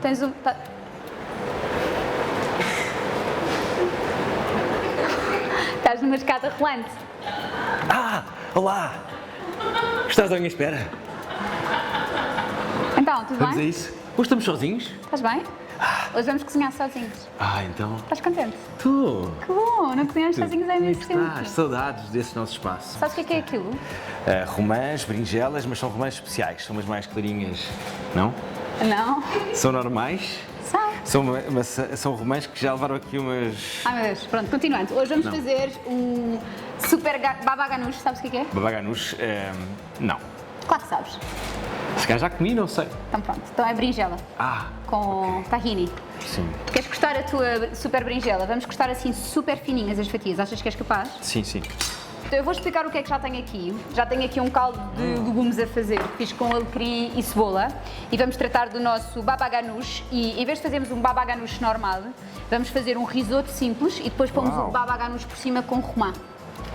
tens um... Estás numa escada rolante. Ah, olá! Estás à minha espera? Então, tudo Vamos a bem? isso? Hoje estamos sozinhos? Estás bem? Hoje vamos cozinhar sozinhos. Então... Estás contente? Tu! Que bom, não cozinhamos sozinhos há Como é imenso que estás? tempo. Saudades desse nosso espaço. Sabes o que é aquilo? Romãs, berinjelas, mas são romãs especiais. São umas mais clarinhas, não? Não? São normais? Sabe? São romãs que já levaram aqui umas... Ai meu Deus, pronto, continuando. Hoje vamos fazer um super baba ganoush, sabes o que é? Baba ganoush, não. Claro que sabes. Se calhar já comi, não sei. Então pronto, então é berinjela com tahini. Sim. Queres cortar a tua super berinjela? Vamos cortar assim super fininhas as fatias, achas que és capaz? Sim, sim. Então eu vou explicar o que é que já tenho aqui. Já tenho aqui um caldo de legumes a fazer, que fiz com alecrim e cebola. E vamos tratar do nosso baba ganoush. E em vez de fazermos um baba ganoush normal, vamos fazer um risoto simples e depois pomos o baba ganoush por cima com romã.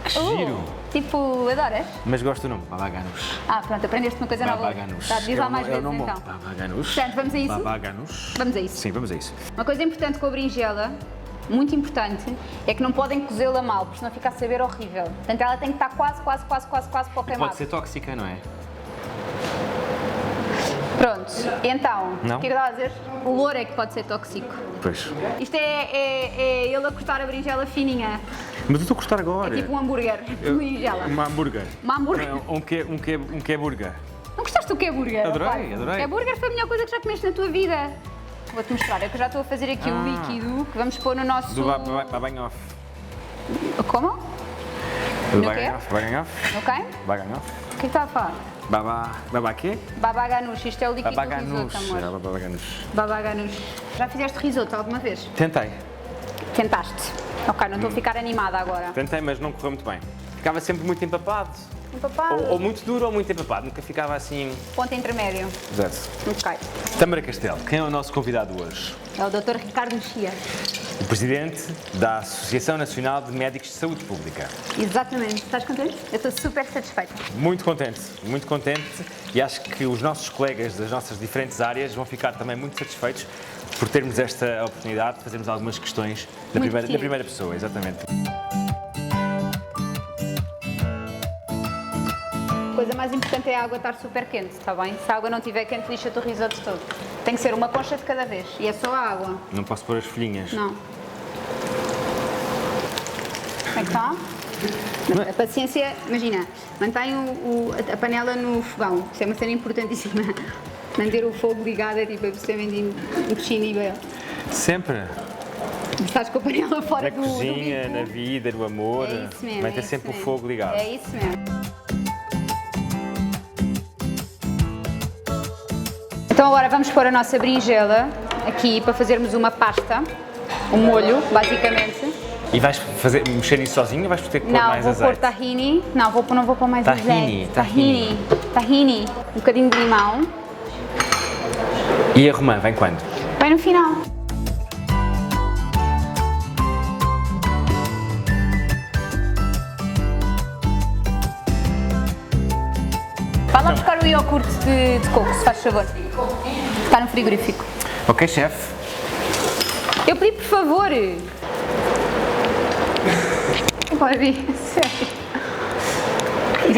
Que giro! Tipo, adoras? Mas gosto do nome, baba ganoush. Pronto, aprendeste uma coisa nova. Baba ganoush. Tá, diz lá mais vezes nome então. bom. Baba ganoush. Portanto, vamos a isso? Baba ganoush. Vamos a isso. Sim, vamos a isso. Uma coisa importante com a berinjela, muito importante, é que não podem cozê-la mal, porque senão fica a saber horrível. Portanto, ela tem que estar quase para o queimado. Pode ser tóxica, não é? Pronto, então, Não? o que é que eu estava a dizer? O louro é que pode ser tóxico. Pois. Isto é ele a cortar a berinjela fininha. Mas eu estou a cortar agora. É tipo um hambúrguer de berinjela. Um hambúrguer. Uma hambúrguer. Um que é burger. Não gostaste do que é burger? Adorei, rapaz? adorei. Que é burger foi a melhor coisa que já comeste na tua vida. Vou-te mostrar, é que eu já estou a fazer aqui o líquido que vamos pôr no nosso... Do babanhoff. Como? Do No quê? babanhoff. Ok? Babanhoff. O que é que está a falar? Baba quê? Baba ganoush, isto é o líquido Baba do ganoush. risoto, amor. Baba ganoush. Baba ganoush. Já fizeste risoto alguma vez? Tentei. Tentaste. Ok, não estou a ficar animada agora. Tentei, mas não correu muito bem. Ficava sempre muito empapado. Empapado. Ou muito duro ou muito empapado. Nunca ficava assim... Ponto intermédio. Exato. Ok. Tâmara Castelo, quem é o nosso convidado hoje? É o Dr. Ricardo Mexia. O presidente da Associação Nacional de Médicos de Saúde Pública. Exatamente. Estás contente? Eu estou super satisfeita. Muito contente e acho que os nossos colegas das nossas diferentes áreas vão ficar também muito satisfeitos por termos esta oportunidade de fazermos algumas questões da primeira pessoa, exatamente. A coisa mais importante é a água estar super quente, está bem? Se a água não estiver quente, lixa-te o risoto todo. Tem que ser uma concha de cada vez e é só a água. Não posso pôr as folhinhas. Não. Como é que está? A paciência, imagina, mantém a panela no fogão, isso é uma cena importantíssima. Manter o fogo ligado é tipo absolutamente imprescindível. Sempre. Estás com a panela fora Na do cozinha, bico. na vida, no amor. É isso mesmo. Manter é isso sempre o mesmo. fogo ligado. É isso mesmo. Então agora vamos pôr a nossa berinjela aqui para fazermos uma pasta, um molho, basicamente. E vais mexer isso sozinho ou vais ter que pôr Não, mais vou azeite? pôr tahini. Não vou pôr mais Tahini, azeite. tahini. Tahini. Um bocadinho de limão. E a romã, vem quando? Bem no final. Vai lá buscar o iogurte de coco, se faz favor. Está no frigorífico. Ok, chefe. Eu pedi, por favor. Agora vi, sério.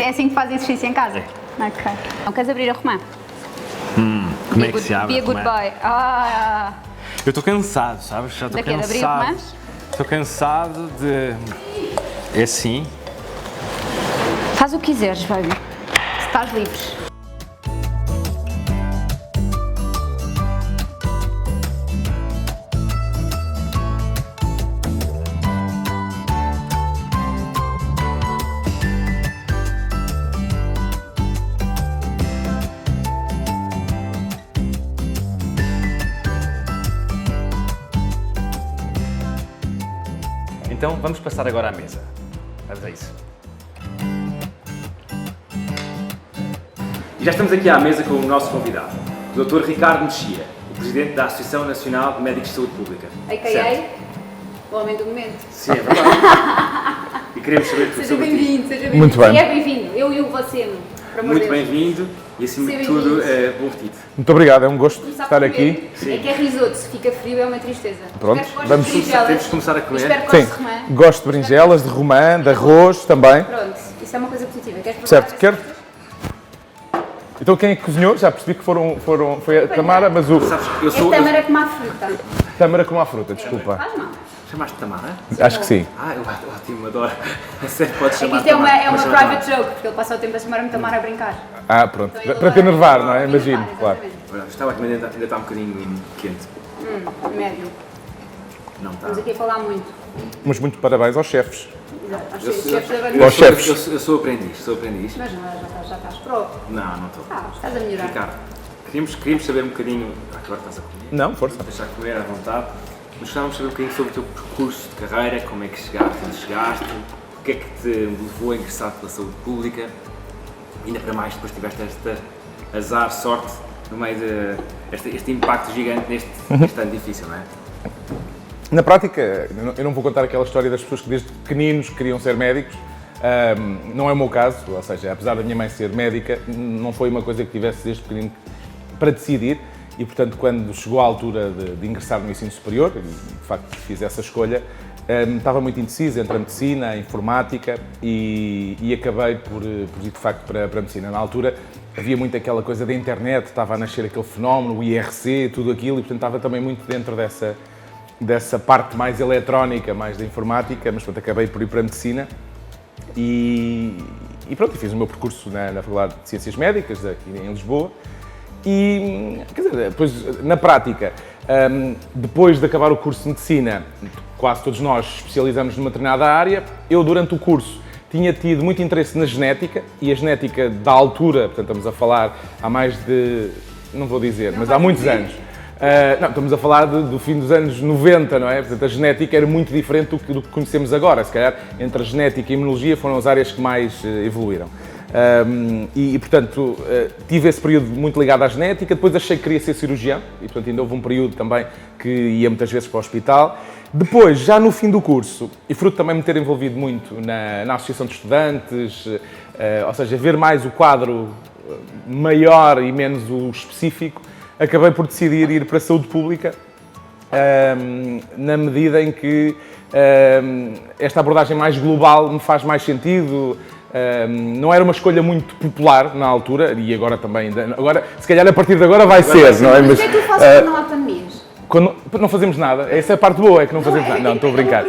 É assim que faz exercício em casa? Ok. Não queres abrir a romã? Como é que se abre Be a a good romã? boy. Ah, Eu estou cansado, sabes? Já estou daqui, de abrir cansado. romãs? Estou cansado de... É assim. Faz o que quiseres, baby. Estás livre. Então vamos passar agora à mesa. Vamos a isso. E já estamos aqui à mesa com o nosso convidado, o Dr. Ricardo Mexia, o presidente da Associação Nacional de Médicos de Saúde Pública. A.K.A. o homem do momento. Sim, é verdade. E queremos saber tudo Seja sobre ti. bem-vindo, seja bem-vindo. Muito bem. E é bem-vindo, eu e o você. muito Deus. bem-vindo e, acima de Seja tudo, bem-vindo. bom apetite. Muito obrigado, é um gosto Começar estar por aqui. comer. É que é risoto, se fica frio é uma tristeza. Pronto, Espero que vamos- gostes de berinjelas. Temos de começar a comer. Espero que Sim, gostes de romã. gosto de berinjelas, de romã, de arroz também. Pronto, isso é uma coisa positiva. Queres provar? Certo, quero. Então quem é que cozinhou? Já percebi que foi a Tamara, mas o Sabes, eu É sou... tâmara como a fruta. Tamara com a fruta, desculpa. Faz mal. Chamaste Tamara? Acho que sim. Ah, eu ótimo, adoro. A sério, podes É que chamar isto é uma, Tamara. é uma Podes chamar private joke, porque ele passa o tempo a chamar-me Tamara a brincar. Ah, pronto. Então ele Para te vai- enervar, não é? vai Imagino, enervar, claro. exatamente. Tamara. Estava aqui, mas ainda está um bocadinho quente. Médio. Não está. Estamos aqui a falar muito. Mas muito parabéns aos chefes. Exato. Aos Eu chefes sou- da Aos bandeira. chefes. Eu sou aprendiz. Mas não, já estás pro. Não estou. Estás a melhorar. Ricardo, queríamos saber um bocadinho... Agora estás a comer. Não, força. Deixar comer à vontade. Mas gostávamos de saber um bocadinho sobre o teu percurso de carreira, como é que chegaste, onde chegaste, o que é que te levou a ingressar pela saúde pública. Ainda para mais, depois tiveste este azar, sorte, no meio de este impacto gigante neste ano difícil, não é? Na prática, eu não vou contar aquela história das pessoas que desde pequeninos queriam ser médicos. Não é o meu caso, ou seja, apesar da minha mãe ser médica, não foi uma coisa que tivesse desde pequenino para decidir e, portanto, quando chegou a altura de ingressar no ensino superior, e de facto fiz essa escolha, estava muito indeciso entre a medicina, a informática e acabei por ir, de facto, para a medicina. Na altura havia muito aquela coisa da internet, estava a nascer aquele fenómeno, o IRC, tudo aquilo, e, portanto, estava também muito dentro dessa parte mais eletrónica, mais da informática, mas pronto, acabei por ir para a medicina e pronto, fiz o meu percurso na Faculdade de Ciências Médicas, aqui em Lisboa, e, quer dizer, depois, na prática, depois de acabar o curso de Medicina, quase todos nós especializamos numa determinada área, eu, durante o curso, tinha tido muito interesse na genética, e a genética da altura, portanto, estamos a falar há mais de, não vou dizer, mas há muitos anos. Não, estamos a falar do fim dos anos 90, não é? Portanto, a genética era muito diferente do que conhecemos agora. Se calhar, entre a genética e a imunologia foram as áreas que mais evoluíram. Portanto, tive esse período muito ligado à genética, depois achei que queria ser cirurgião, e portanto ainda houve um período também que ia muitas vezes para o hospital. Depois, já no fim do curso, e fruto também me ter envolvido muito na Associação de Estudantes, ou seja, ver mais o quadro maior e menos o específico, acabei por decidir ir para a saúde pública, na medida em que esta abordagem mais global me faz mais sentido. Não era uma escolha muito popular na altura, e agora também, se calhar a partir de agora vai ser, não é? Mas o que é que tu fazes quando não há pandemias? Quando não fazemos nada, essa é a parte boa, é que não fazemos nada. Não, estou a brincar.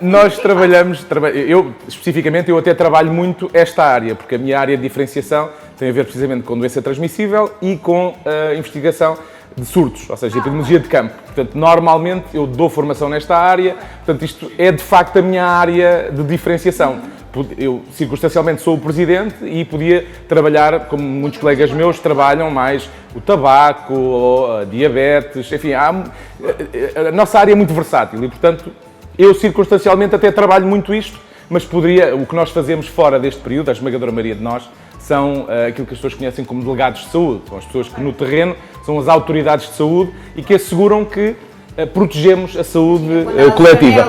Nós trabalhamos, eu especificamente, eu até trabalho muito esta área, porque a minha área de diferenciação tem a ver precisamente com doença transmissível e com a investigação de surtos, ou seja, epidemiologia de campo. Portanto, normalmente eu dou formação nesta área, portanto, isto é de facto a minha área de diferenciação. Eu, circunstancialmente, sou o presidente e podia trabalhar, como muitos colegas meus trabalham, mais o tabaco, a diabetes, enfim, a nossa área é muito versátil e, portanto, eu circunstancialmente até trabalho muito isto, mas o que nós fazemos fora deste período, a esmagadora maioria de nós, são aquilo que as pessoas conhecem como delegados de saúde. São as pessoas que no terreno são as autoridades de saúde e que asseguram que protegemos a saúde coletiva.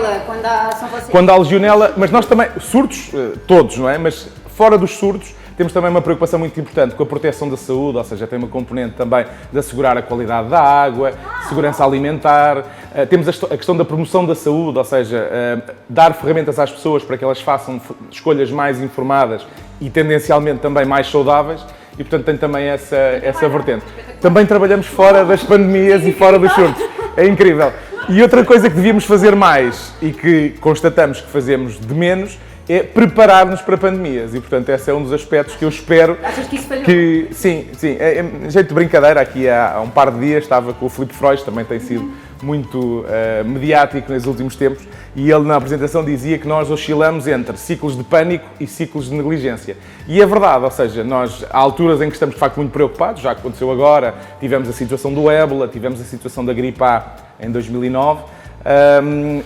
Quando há legionela, mas nós também, surtos, todos, não é? Mas fora dos surtos, temos também uma preocupação muito importante com a proteção da saúde, ou seja, tem uma componente também de assegurar a qualidade da água, segurança alimentar, temos a questão da promoção da saúde, ou seja, dar ferramentas às pessoas para que elas façam escolhas mais informadas e tendencialmente também mais saudáveis, e portanto tem também essa vertente. Também trabalhamos fora das pandemias e fora dos surtos. É incrível. E outra coisa que devíamos fazer mais e que constatamos que fazemos de menos é preparar-nos para pandemias. E, portanto, esse é um dos aspectos que eu espero. Achas que isso falhou? Sim. Jeito de brincadeira, aqui há um par de dias estava com o Filipe Freud, também tem sido muito mediático nos últimos tempos, e ele na apresentação dizia que nós oscilamos entre ciclos de pânico e ciclos de negligência. E é verdade, ou seja, nós há alturas em que estamos de facto muito preocupados, já aconteceu agora, tivemos a situação do ébola, tivemos a situação da gripe A em 2009,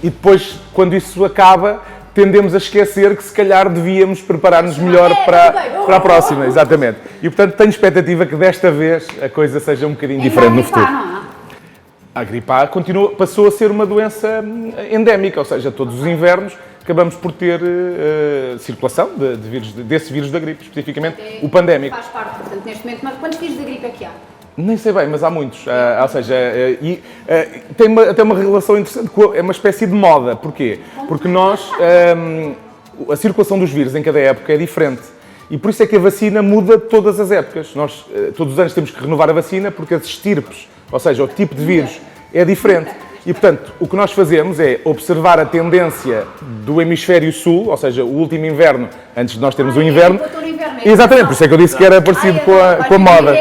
e depois, quando isso acaba, tendemos a esquecer que se calhar devíamos preparar-nos melhor para a próxima, exatamente. E portanto tenho expectativa que desta vez a coisa seja um bocadinho diferente no futuro. A gripe A passou a ser uma doença endémica, ou seja, todos os invernos acabamos por ter circulação desse vírus da gripe, especificamente o pandémico. Faz parte, portanto, neste momento, mas quantos vírus da gripe é que há? Nem sei bem, mas há muitos. Ou seja, tem até uma relação interessante, é uma espécie de moda. Porquê? Porque a circulação dos vírus em cada época é diferente. E por isso é que a vacina muda todas as épocas. Nós, todos os anos, temos que renovar a vacina porque as estirpes, ou seja, o tipo de vírus, é diferente. E, portanto, o que nós fazemos é observar a tendência do hemisfério sul, ou seja, o último inverno, antes de nós termos o inverno. Exatamente, por isso é que eu disse que era parecido com a moda.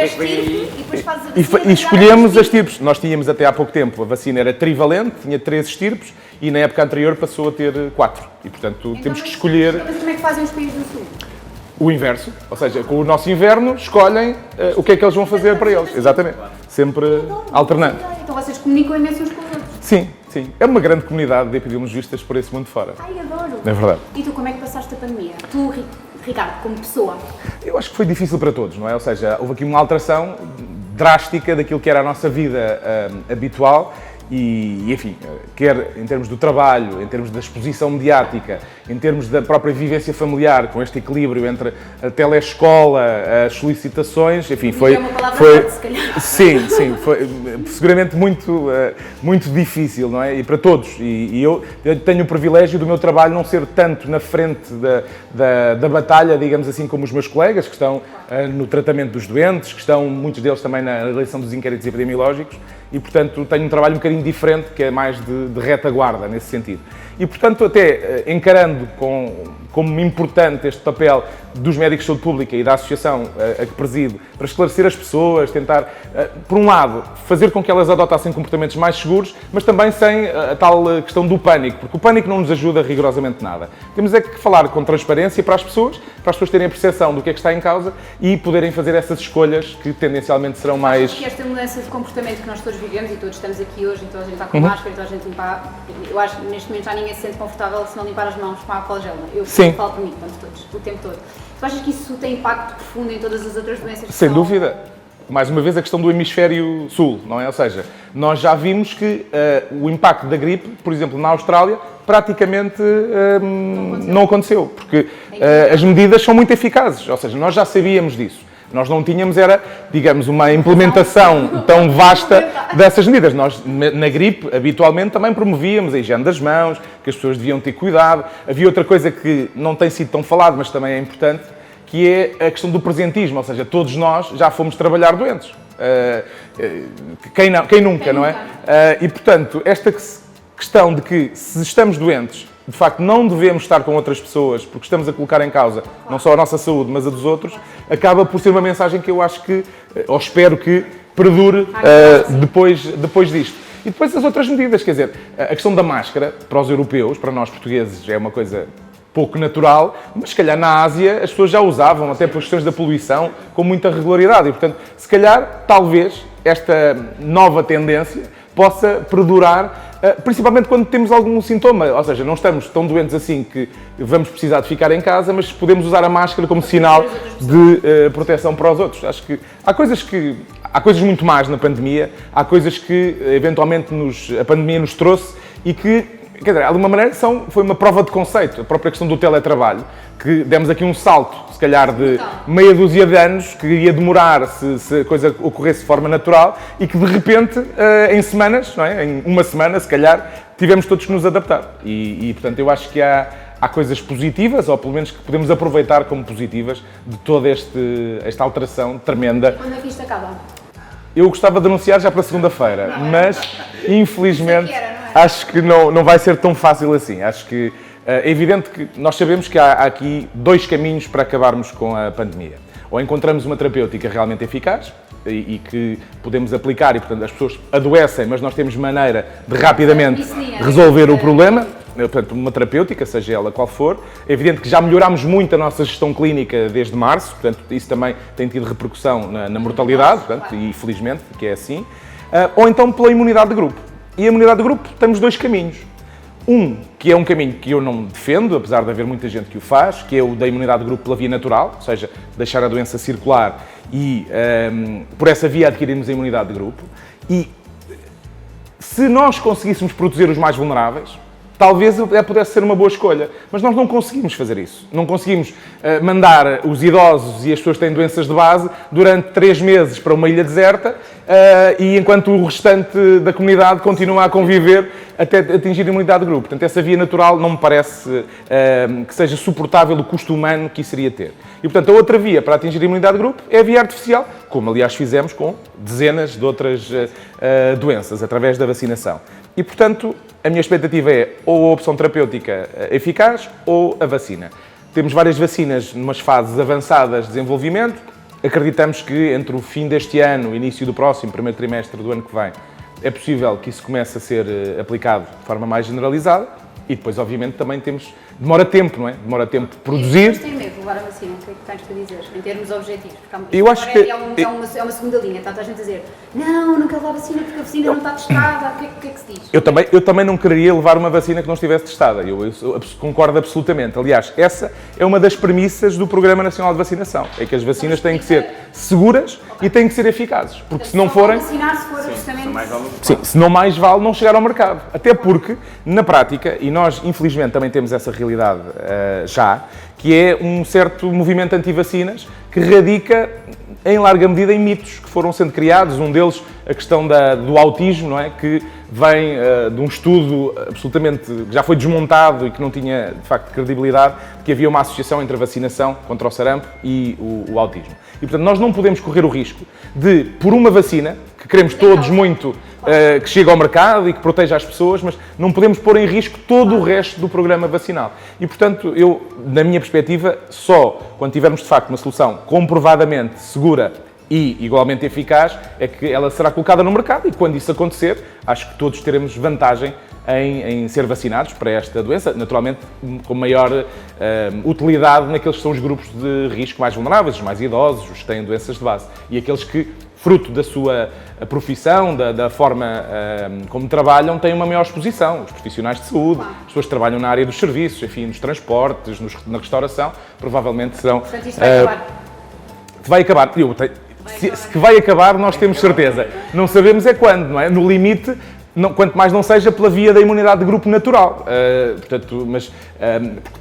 E escolhemos as estirpes. Nós tínhamos até há pouco tempo, a vacina era trivalente, tinha 3 estirpes, e na época anterior passou a ter 4. E, portanto, temos que escolher... Mas como é que fazem os países do sul? O inverso, ou seja, com o nosso inverno, escolhem o que é que eles vão fazer para eles. Exatamente. Sempre alternando. Então vocês comunicam imenso uns com os outros. Sim, sim. É uma grande comunidade de epidemiologistas por esse mundo fora. Ai, adoro. É verdade. E tu, como é que passaste a pandemia? Tu, Ricardo, como pessoa? Eu acho que foi difícil para todos, não é? Ou seja, houve aqui uma alteração drástica daquilo que era a nossa vida habitual e, enfim, quer em termos do trabalho, em termos da exposição mediática, em termos da própria vivência familiar, com este equilíbrio entre a telescola, as solicitações, enfim, foi... É uma palavra forte, se calhar. Sim, foi seguramente muito difícil, não é? E para todos. E eu tenho o privilégio do meu trabalho não ser tanto na frente da batalha, digamos assim, como os meus colegas, que estão no tratamento dos doentes, que estão, muitos deles também na realização dos inquéritos epidemiológicos, e, portanto, tenho um trabalho um bocadinho diferente, que é mais de retaguarda, nesse sentido. E, portanto, até encarando como importante este papel dos médicos de saúde pública e da associação a que presido, para esclarecer as pessoas, tentar, por um lado, fazer com que elas adotassem comportamentos mais seguros, mas também sem a tal questão do pânico, porque o pânico não nos ajuda rigorosamente nada. Temos é que falar com transparência para as pessoas terem a percepção do que é que está em causa e poderem fazer essas escolhas que tendencialmente serão mais... Que esta mudança de comportamento que nós todos vivemos e todos estamos aqui hoje, então a gente está com máscara, então a gente limpa... Eu acho que neste momento já ninguém se sente confortável se não limpar as mãos com álcool gel. Eu falo por mim, estamos todos, o tempo todo. Tu achas que isso tem impacto profundo em todas as outras doenças? Sem dúvida. Mais uma vez a questão do hemisfério sul, não é? Ou seja, nós já vimos que o impacto da gripe, por exemplo, na Austrália, praticamente não aconteceu, porque as medidas são muito eficazes, ou seja, nós já sabíamos disso. Nós não tínhamos, digamos, uma implementação tão vasta dessas medidas. Nós, na gripe, habitualmente também promovíamos a higiene das mãos, que as pessoas deviam ter cuidado. Havia outra coisa que não tem sido tão falado, mas também é importante, que é a questão do presentismo, ou seja, todos nós já fomos trabalhar doentes. Quem nunca, não é? E, portanto, esta questão de que, se estamos doentes, de facto, não devemos estar com outras pessoas, porque estamos a colocar em causa não só a nossa saúde, mas a dos outros, acaba por ser uma mensagem que eu acho que, ou espero que, perdure depois disto. E depois as outras medidas, quer dizer, a questão da máscara, para os europeus, para nós portugueses, é uma coisa pouco natural, mas se calhar na Ásia as pessoas já usavam, até por questões da poluição, com muita regularidade. E, portanto, se calhar, talvez, esta nova tendência possa perdurar, principalmente quando temos algum sintoma, ou seja, não estamos tão doentes assim que vamos precisar de ficar em casa, mas podemos usar a máscara como sinal de proteção para os outros. Acho que há coisas muito más na pandemia, há coisas que eventualmente a pandemia nos trouxe e que, quer dizer, de alguma maneira foi uma prova de conceito, a própria questão do teletrabalho, que demos aqui um salto, se calhar de meia dúzia de anos, que ia demorar se a coisa ocorresse de forma natural e que de repente, em semanas, não é? Em uma semana, se calhar, tivemos todos que nos adaptar. E portanto, eu acho que há coisas positivas, ou pelo menos que podemos aproveitar como positivas, de toda esta alteração tremenda. Quando é que isto acaba? Eu gostava de anunciar já para segunda-feira, mas infelizmente acho que não vai ser tão fácil assim. Acho que é evidente que nós sabemos que há aqui 2 caminhos para acabarmos com a pandemia. Ou encontramos uma terapêutica realmente eficaz e que podemos aplicar e, portanto, as pessoas adoecem, mas nós temos maneira de rapidamente resolver o problema. Portanto, uma terapêutica, seja ela qual for. É evidente que já melhorámos muito a nossa gestão clínica desde março, portanto, isso também tem tido repercussão na mortalidade, portanto, e felizmente que é assim. Ou então pela imunidade de grupo. E a imunidade de grupo temos 2 caminhos. Um, que é um caminho que eu não defendo, apesar de haver muita gente que o faz, que é o da imunidade de grupo pela via natural, ou seja, deixar a doença circular e, por essa via, adquirirmos a imunidade de grupo. E se nós conseguíssemos proteger os mais vulneráveis, talvez pudesse ser uma boa escolha. Mas nós não conseguimos fazer isso. Não conseguimos mandar os idosos e as pessoas que têm doenças de base durante 3 meses para uma ilha deserta e enquanto o restante da comunidade continua a conviver até atingir a imunidade de grupo. Portanto, essa via natural não me parece que seja suportável o custo humano que isso iria ter. E, portanto, a outra via para atingir a imunidade de grupo é a via artificial, como, aliás, fizemos com dezenas de outras doenças, através da vacinação. E, portanto, a minha expectativa é ou a opção terapêutica eficaz ou a vacina. Temos várias vacinas numas fases avançadas de desenvolvimento. Acreditamos que entre o fim deste ano e o início do próximo, primeiro trimestre do ano que vem, é possível que isso comece a ser aplicado de forma mais generalizada. E depois, obviamente, também demora tempo, não é? Demora tempo de produzir. Mas têm medo de levar a vacina, o que é que tens para dizer, em termos objetivos? Eu acho que... É uma segunda linha, está a gente a dizer não quero levar a vacina porque a vacina não está testada, o que é que se diz? Eu também não quereria levar uma vacina que não estivesse testada, eu concordo absolutamente. Aliás, essa é uma das premissas do Programa Nacional de Vacinação, é que as vacinas têm que ser seguras e têm que ser eficazes, porque se não forem... vacinar se for justamente... Sim, se não mais vale não chegar ao mercado. Até porque, na prática, e nós infelizmente também temos essa realidade já, que é um certo movimento anti-vacinas que radica em larga medida em mitos que foram sendo criados. Um deles, a questão do autismo, não é? Que vem de um estudo absolutamente que já foi desmontado e que não tinha, de facto, credibilidade, que havia uma associação entre a vacinação contra o sarampo e o autismo. E, portanto, nós não podemos correr o risco de, por uma vacina, que queremos todos muito, que chegue ao mercado e que proteja as pessoas, mas não podemos pôr em risco todo o resto do programa vacinal. E, portanto, eu, na minha perspectiva, só quando tivermos, de facto, uma solução comprovadamente segura e igualmente eficaz, é que ela será colocada no mercado e, quando isso acontecer, acho que todos teremos vantagem em ser vacinados para esta doença, naturalmente com maior utilidade naqueles que são os grupos de risco mais vulneráveis, os mais idosos, os que têm doenças de base e aqueles que, fruto da sua profissão, da forma como trabalham, têm uma maior exposição. Os profissionais de saúde, as pessoas que trabalham na área dos serviços, enfim, nos transportes, na restauração, provavelmente serão... Portanto, isto vai acabar. Vai acabar. Se que vai acabar, nós temos certeza. Não sabemos é quando, não é? No limite, quanto mais não seja pela via da imunidade de grupo natural. Mas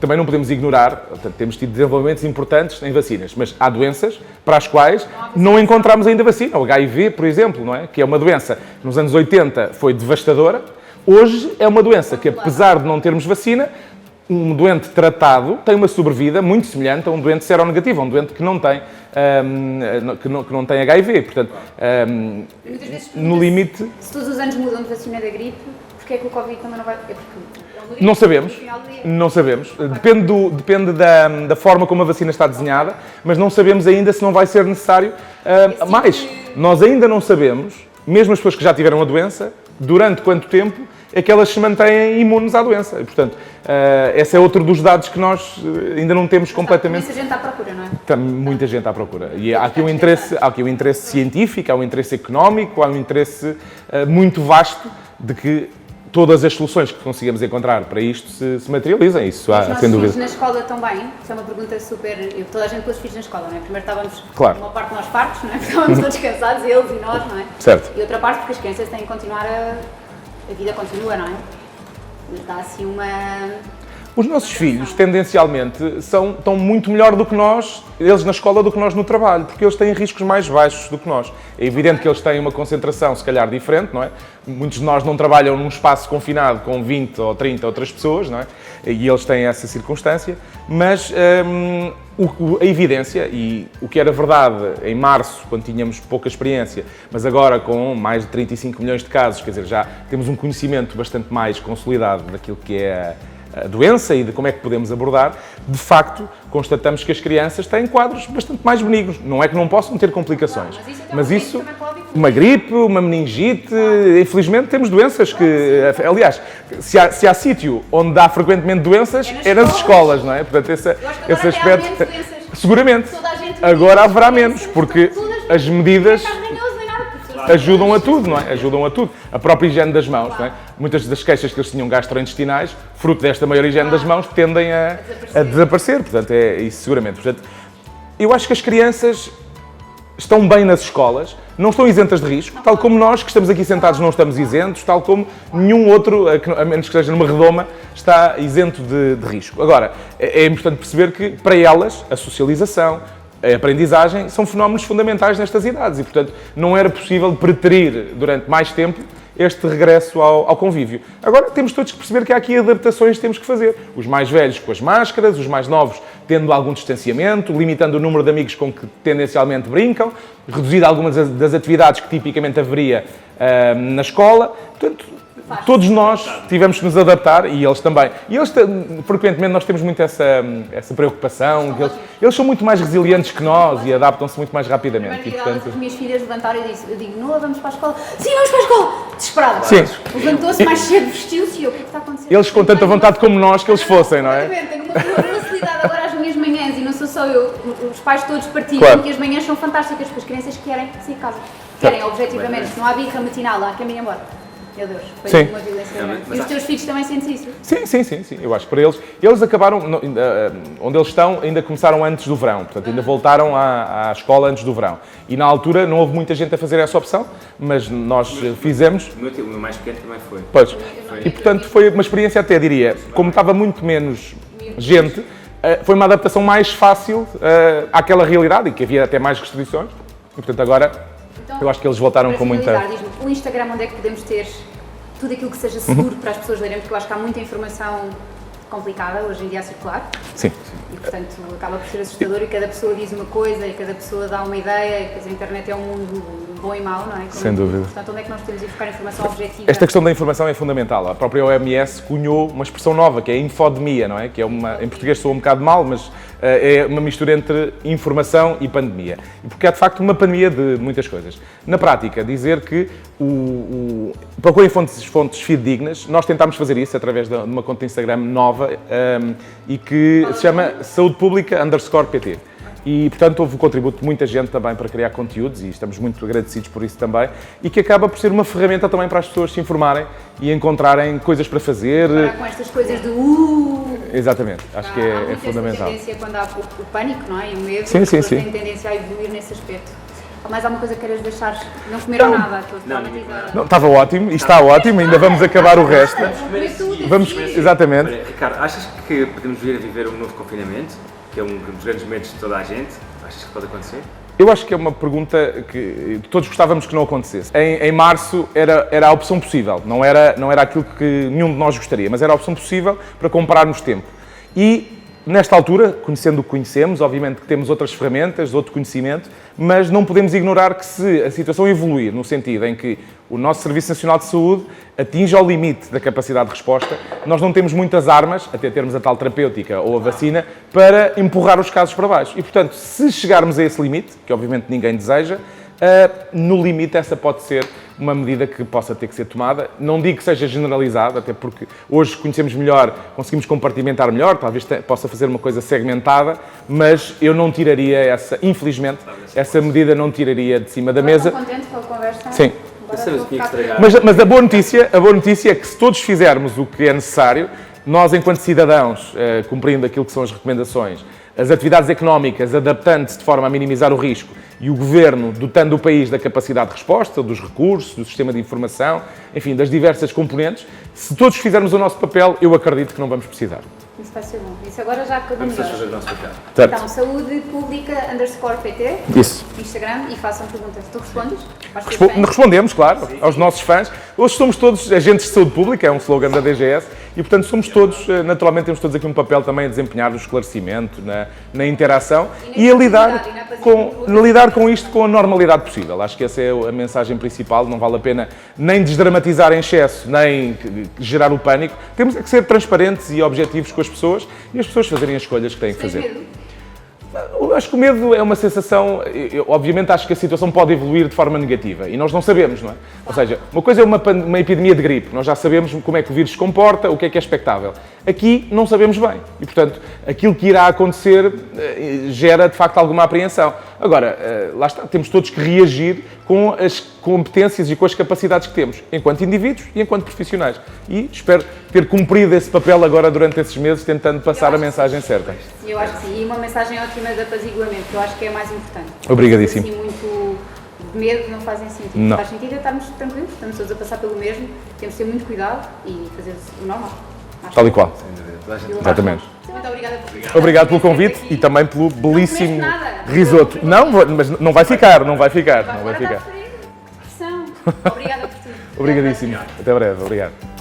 também não podemos ignorar, portanto, temos tido desenvolvimentos importantes em vacinas, mas há doenças para as quais não encontramos ainda vacina. O HIV, por exemplo, não é? Que é uma doença que nos anos 80 foi devastadora. Hoje é uma doença que, apesar de não termos vacina, um doente tratado tem uma sobrevida muito semelhante a um doente seronegativo, a um doente que não tem, que não tem HIV. Portanto, Muitas vezes no limite... Se todos os anos mudam de vacina da gripe, porque é que o Covid também não vai... Não sabemos, não sabemos. Depende da forma como a vacina está desenhada, mas não sabemos ainda se não vai ser necessário mais. Nós ainda não sabemos, mesmo as pessoas que já tiveram a doença, durante quanto tempo é que elas se mantêm imunes à doença. E, portanto, esse é outro dos dados que nós ainda não temos completamente... Muita gente à procura, não é? Tem muita gente à procura. E há aqui um interesse científico, há um interesse económico, há um interesse muito vasto de que todas as soluções que conseguimos encontrar para isto se materializem. Isso há, sem dúvida. Os nossos filhos na escola também, isso é uma pergunta super... Toda a gente com os filhos na escola, não é? Primeiro estávamos, claro, uma parte nós fartos, não é? Porque estávamos todos cansados, eles e nós, não é? Certo. E outra parte porque as crianças têm que continuar a vida continua, não é? Mas dá assim uma... Os nossos filhos, tendencialmente, estão muito melhor do que nós, eles na escola, do que nós no trabalho, porque eles têm riscos mais baixos do que nós. É evidente que eles têm uma concentração, se calhar, diferente, não é? Muitos de nós não trabalham num espaço confinado com 20 ou 30 outras pessoas, não é? E eles têm essa circunstância, mas a evidência, e o que era verdade em março, quando tínhamos pouca experiência, mas agora com mais de 35 milhões de casos, quer dizer, já temos um conhecimento bastante mais consolidado daquilo que é a doença e de como é que podemos abordar, de facto, constatamos que as crianças têm quadros bastante mais benignos. Não é que não possam ter complicações, mas isso, uma gripe, uma meningite, infelizmente temos doenças que, aliás, se há sítio onde há frequentemente doenças, é nas escolas, não é? Portanto, esse aspecto, seguramente, agora haverá menos, porque as medidas ajudam a tudo, não é? Ajudam a tudo. A própria higiene das mãos, não é? Muitas das queixas que eles tinham gastrointestinais, fruto desta maior higiene das mãos, tendem a desaparecer. Portanto, é isso seguramente. Portanto, eu acho que as crianças estão bem nas escolas, não estão isentas de risco, tal como nós que estamos aqui sentados não estamos isentos, tal como nenhum outro, a menos que esteja numa redoma, está isento de risco. Agora, é importante perceber que para elas a socialização, a aprendizagem são fenómenos fundamentais nestas idades e, portanto, não era possível preterir durante mais tempo este regresso ao convívio. Agora, temos todos que perceber que há aqui adaptações que temos que fazer. Os mais velhos com as máscaras, os mais novos tendo algum distanciamento, limitando o número de amigos com que tendencialmente brincam, reduzindo algumas das atividades que tipicamente haveria na escola. Portanto, todos nós tivemos que nos adaptar e eles também. E eles, frequentemente, nós temos muito essa preocupação. Que eles são muito mais resilientes que nós e adaptam-se muito mais rapidamente. E, portanto, as minhas filhas levantaram e eu digo, Noah, vamos para a escola? Sim, vamos para a escola! Desesperada. Sim. Levantou-se mais cedo, vestiu-se e eu, o que é que está a acontecer? Eles com tanta vontade como nós que eles fossem, não é? Exatamente, tenho uma facilidade agora às minhas manhãs e não sou só eu, os pais todos partilham Claro. que as manhãs são fantásticas porque as crianças querem sair de casa. Querem, objetivamente, se não há birra matinal, há caminho embora. Meu Deus, foi Sim. uma violência Realmente, grande. mas E os teus filhos também sentem isso? Sim. Eu acho que para eles acabaram, onde eles estão, ainda começaram antes do verão. Portanto, ainda voltaram à escola antes do verão. E na altura não houve muita gente a fazer essa opção, mas nós fizemos. O meu mais pequeno também foi. Pois. E, portanto, foi uma experiência até, diria, como estava muito menos gente, foi uma adaptação mais fácil àquela realidade e que havia até mais restrições. E, portanto, agora Então, eu acho que eles voltaram para com muita... finalizar, diz-me, o Instagram, onde é que podemos ter tudo aquilo que seja seguro para as pessoas lerem? Porque eu acho que há muita informação complicada hoje em dia a circular. Sim. E, portanto, acaba por ser assustador e cada pessoa diz uma coisa e cada pessoa dá uma ideia e depois a internet é um mundo bom e mau, não é? Sem dúvida. Portanto, onde é que nós temos de buscar informação objetiva? Esta questão da informação é fundamental. A própria OMS cunhou uma expressão nova, que é a infodemia, não é? Que é em português soa um bocado mal, mas é uma mistura entre informação e pandemia. E porque é, de facto, uma pandemia de muitas coisas. Na prática, dizer que procurem fontes fidedignas. Nós tentámos fazer isso através de uma conta de Instagram nova e que se chama saúdepublica_pt. E, portanto, houve o contributo de muita gente também para criar conteúdos e estamos muito agradecidos por isso também e que acaba por ser uma ferramenta também para as pessoas se informarem e encontrarem coisas para fazer. Parar com estas coisas do Exatamente, acho que há é muito fundamental. essa tendência quando há o pânico, não é? E o medo, Sim, as pessoas sim. têm tendência a evoluir nesse aspecto. Ou mais alguma coisa que queiras deixar? Não comeram nada, estou traumatizada. Não, estava ótimo, e está ótimo, ainda vamos acabar o resto. Comer tudo, Vamos, exatamente. Olha, Ricardo, achas que podemos vir a viver um novo confinamento? Que é um dos grandes medos de toda a gente? Achas que pode acontecer? Eu acho que é uma pergunta que todos gostávamos que não acontecesse. Em março era a opção possível, não era aquilo que nenhum de nós gostaria, mas era a opção possível para comprarmos tempo. E nesta altura, conhecendo o que conhecemos, obviamente que temos outras ferramentas, outro conhecimento, mas não podemos ignorar que se a situação evoluir no sentido em que o nosso Serviço Nacional de Saúde atinge ao limite da capacidade de resposta, nós não temos muitas armas, até termos a tal terapêutica ou a vacina, para empurrar os casos para baixo. E, portanto, se chegarmos a esse limite, que obviamente ninguém deseja, no limite essa pode ser uma medida que possa ter que ser tomada. Não digo que seja generalizada, até porque hoje conhecemos melhor, conseguimos compartimentar melhor, talvez possa fazer uma coisa segmentada, mas eu não tiraria infelizmente, essa medida não tiraria de cima da mesa. Estão contente com a conversa? Sim. Pensamos que tinha que estragar. Mas a boa notícia é que se todos fizermos o que é necessário, nós enquanto cidadãos, cumprindo aquilo que são as recomendações, as atividades económicas adaptando-se de forma a minimizar o risco e o Governo dotando o país da capacidade de resposta, dos recursos, do sistema de informação, enfim, das diversas componentes, se todos fizermos o nosso papel, eu acredito que não vamos precisar. Isso vai ser bom. Isso agora já acabou Vamos melhor. fazer o nosso papel. Certo? Então, saúdepublica_pt, Isso. Instagram, e façam perguntas. Tu respondes? Aos teus fãs? Respondemos, claro, aos nossos fãs. Hoje somos todos agentes de saúde pública, é um slogan da DGS, e portanto somos todos, naturalmente temos todos aqui um papel também a desempenhar no esclarecimento, na interação e a lidar com isto com a normalidade possível. Acho que essa é a mensagem principal, não vale a pena nem desdramatizar em excesso, nem gerar o pânico. Temos que ser transparentes e objetivos com as pessoas e as pessoas fazerem as escolhas que têm que Tens fazer. medo? Eu acho que o medo é uma sensação, obviamente acho que a situação pode evoluir de forma negativa e nós não sabemos, não é? Ou seja, uma coisa é uma epidemia de gripe, nós já sabemos como é que o vírus se comporta, o que é expectável. Aqui não sabemos bem e, portanto, aquilo que irá acontecer gera, de facto, alguma apreensão. Agora, lá está, temos todos que reagir com as competências e com as capacidades que temos, enquanto indivíduos e enquanto profissionais. E espero ter cumprido esse papel agora durante esses meses, tentando passar a mensagem certa. Eu acho que sim. E uma mensagem ótima de apaziguamento, que eu acho que é mais importante. Obrigadíssimo. Assim, muito medo não fazem sentido. Não. Faz sentido é estarmos tranquilos, estamos todos a passar pelo mesmo, temos de ter muito cuidado e fazer o normal. Tal e qual. Toda a gente Exatamente. Muito obrigada por vir. Obrigado pelo convite e também pelo belíssimo comeste nada. risoto. Não, mas não vai ficar, não vai ficar, não vai Agora está ficar. frio. Pressão. Obrigada por tudo. Obrigadíssimo. Até breve, obrigado.